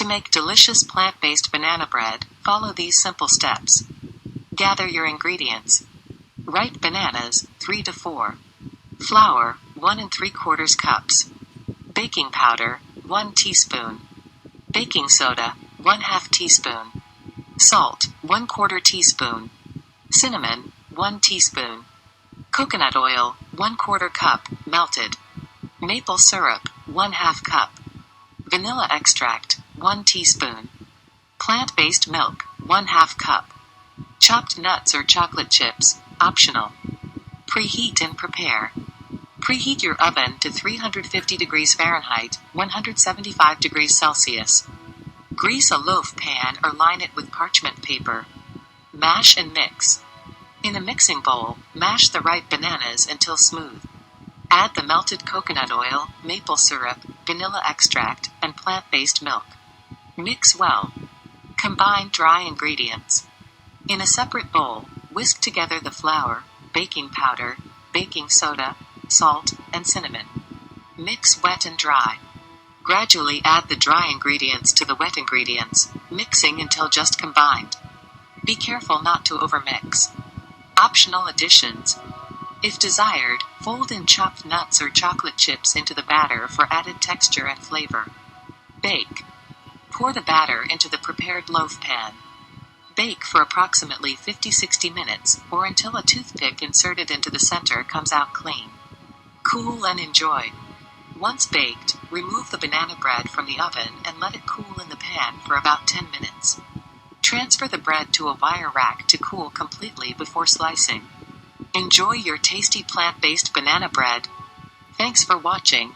To make delicious plant-based banana bread, follow these simple steps. Gather your ingredients. Ripe bananas, 3 to 4. Flour, 1 3/4 cups. Baking powder, 1 teaspoon. Baking soda, 1/2 teaspoon. Salt, 1/4 teaspoon. Cinnamon, 1 teaspoon. Coconut oil, 1/4 cup, melted. Maple syrup, 1/2 cup. Vanilla extract, 1 teaspoon. Plant-based milk, 1/2 cup. Chopped nuts or chocolate chips, optional. Preheat and prepare. Preheat your oven to 350 degrees Fahrenheit, 175 degrees Celsius. Grease a loaf pan or line it with parchment paper. Mash and mix. In a mixing bowl, mash the ripe bananas until smooth. Add the melted coconut oil, maple syrup, vanilla extract, and plant-based milk. Mix well. Combine dry ingredients. In a separate bowl, whisk together the flour, baking powder, baking soda, salt, and cinnamon. Mix wet and dry. Gradually add the dry ingredients to the wet ingredients, mixing until just combined. Be careful not to overmix. Optional additions. If desired, fold in chopped nuts or chocolate chips into the batter for added texture and flavor. Bake. Pour the batter into the prepared loaf pan. Bake for approximately 50-60 minutes, or until a toothpick inserted into the center comes out clean. Cool and enjoy. Once baked, remove the banana bread from the oven and let it cool in the pan for about 10 minutes. Transfer the bread to a wire rack to cool completely before slicing. Enjoy your tasty plant-based banana bread. Thanks for watching.